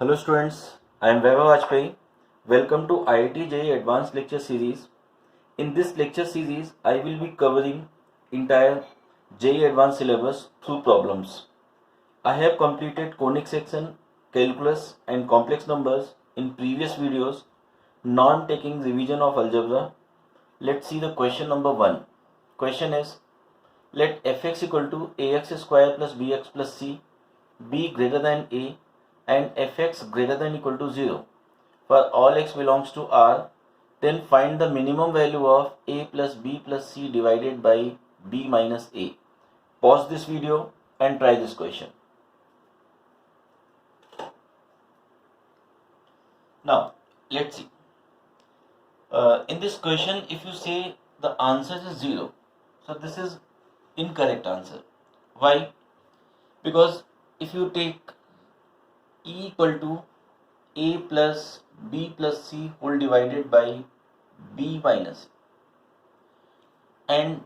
Hello students, I am Vaibhav Vajpayee. Welcome to IIT JEE Advanced Lecture Series. In this lecture series, I will be covering entire JEE Advanced syllabus through problems. I have completed conic section, calculus and complex numbers in previous videos. Now I am taking revision of algebra. Let's see the question number 1. Question is, let fx equal to ax square plus bx plus c be greater than a and fx greater than equal to 0 for all x belongs to R, then find the minimum value of a plus b plus c divided by b minus a. Pause this video and try this question. Now, let's see. In this question, if you say the answer is 0, so this is incorrect answer. Why? Because if you take e equal to a plus b plus c whole divided by b minus c, and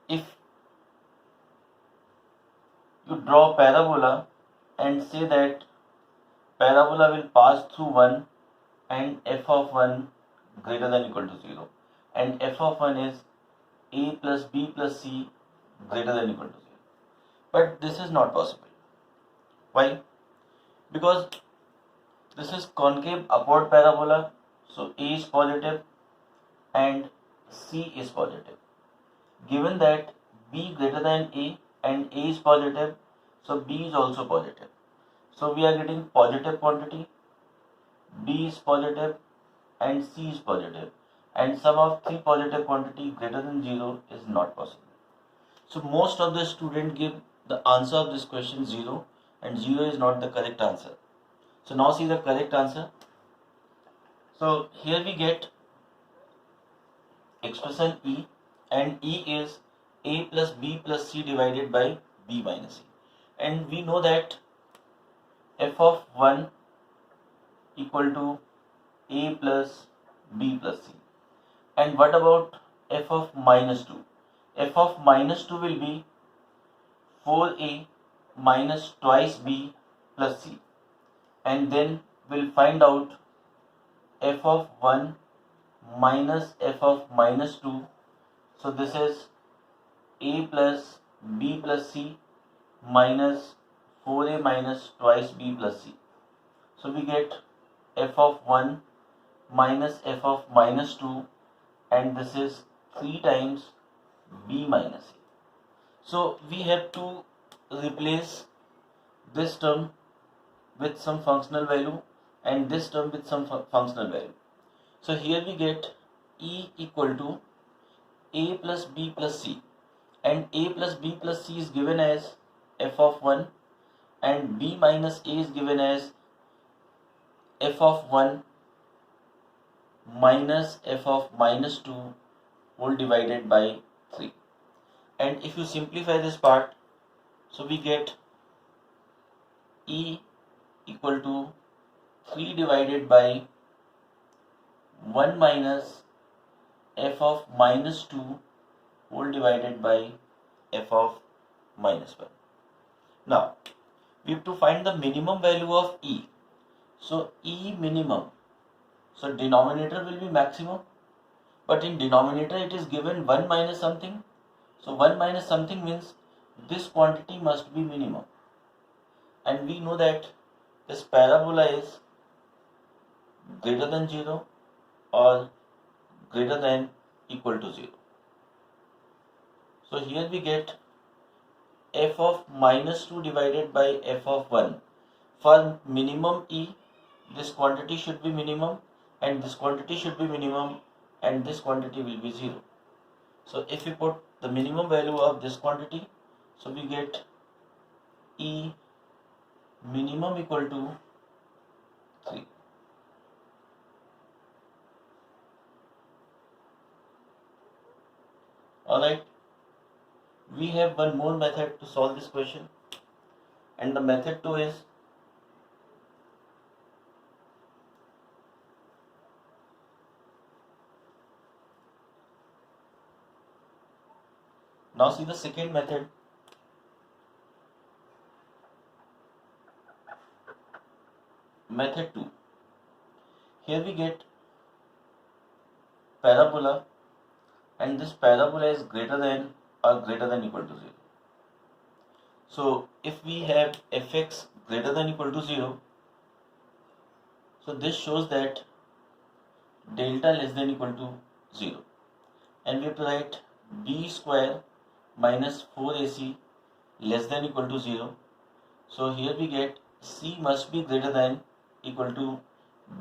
if you draw parabola and say that parabola will pass through 1 and f of 1 greater than equal to 0, and f of 1 is a plus b plus c greater than equal to 0. But this is not possible. Why? Because this is concave upward parabola, so a is positive and c is positive. Given that b greater than a and a is positive, so b is also positive. So we are getting positive quantity, b is positive and c is positive, and sum of three positive quantity greater than 0 is not possible. So most of the students give the answer of this question 0, and 0 is not the correct answer. So now see the correct answer. So here we get expression e, and e is a plus b plus c divided by b minus c, and we know that f of 1 equal to a plus b plus c. And what about f of minus 2? F of minus 2 will be 4a minus twice b plus c, and then we'll find out f of 1 minus f of minus 2. So this is a plus b plus c minus 4a minus twice b plus c. So we get f of 1 minus f of minus 2, and this is 3 times b minus c. So we have to replace this term with some functional value and this term with some functional value. So here we get e equal to a plus b plus c, and a plus b plus c is given as f of 1 and b minus a is given as f of 1 minus f of minus 2 whole divided by 3. And if you simplify this part, so we get e equal to 3 divided by 1 minus f of minus 2 whole divided by f of minus 1. Now, we have to find the minimum value of e. So, e minimum. So, denominator will be maximum. But in denominator, it is given 1 minus something. So, 1 minus something means this quantity must be minimum. And we know that this parabola is greater than 0 or greater than equal to 0. So here we get f of minus 2 divided by f of 1. For minimum e, this quantity should be minimum, and this quantity should be minimum, and this quantity will be 0. So if we put the minimum value of this quantity, so we get e minimum equal to 3. Alright, we have one more method to solve this question, and the method 2 is now see the second method. method 2. Here we get parabola, and this parabola is greater than or greater than equal to 0. So if we have fx greater than equal to 0, so this shows that delta less than equal to 0, and we have to write b square minus 4ac less than equal to 0. So here we get c must be greater than equal to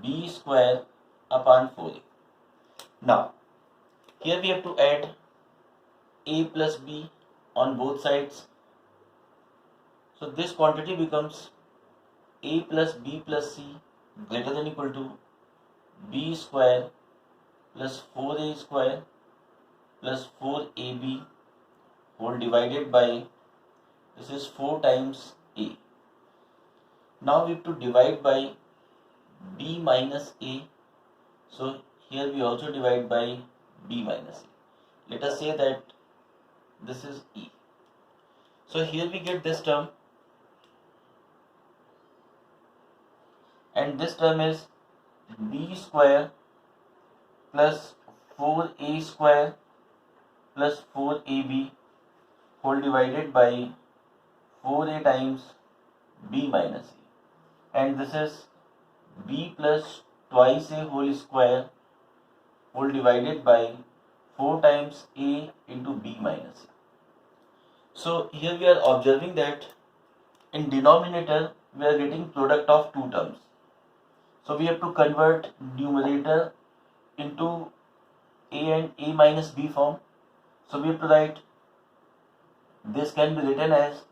b square upon 4a. Now here we have to add a plus b on both sides. So this quantity becomes a plus b plus c greater than equal to b square plus 4a square plus 4ab whole divided by, this is 4 times a. Now we have to divide by b minus a. So here we also divide by b minus a. Let us say that this is e. So here we get this term, and this term is b square plus 4a square plus 4ab whole divided by 4a times b minus a, and this is b plus twice a whole square whole divided by 4 times a into b minus a. So here we are observing that in denominator we are getting product of two terms. So we have to convert numerator into a and a minus b form. So we have to write, this can be written as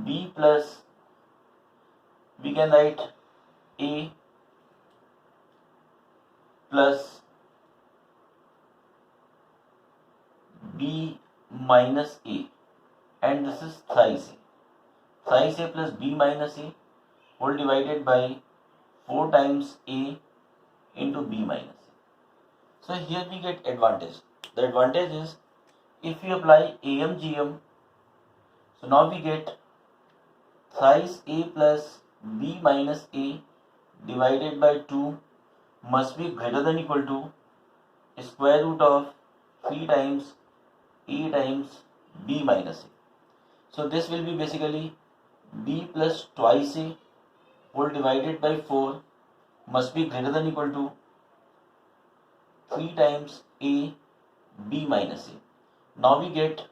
b plus, we can write a plus b minus a, and this is thrice a plus b minus a whole divided by 4 times a into b minus a. So here we get advantage. The advantage is if we apply AMGM, so now we get thrice a plus b minus a divided by 2 must be greater than equal to square root of 3 times a times b minus a. So this will be basically b plus twice a whole divided by 4 must be greater than equal to 3 times a b minus a. Now we get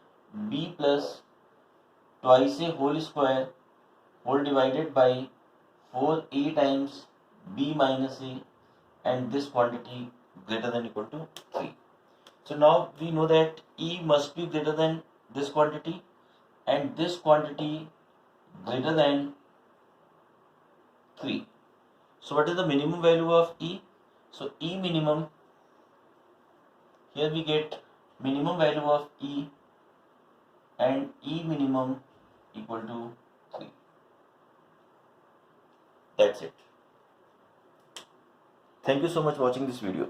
b plus twice a whole square whole divided by 4a times b minus a, and this quantity greater than equal to 3. So now we know that e must be greater than this quantity and this quantity greater than 3. So what is the minimum value of e? So e minimum, here we get minimum value of e, and e minimum equal to 3. That's it. Thank you so much for watching this video.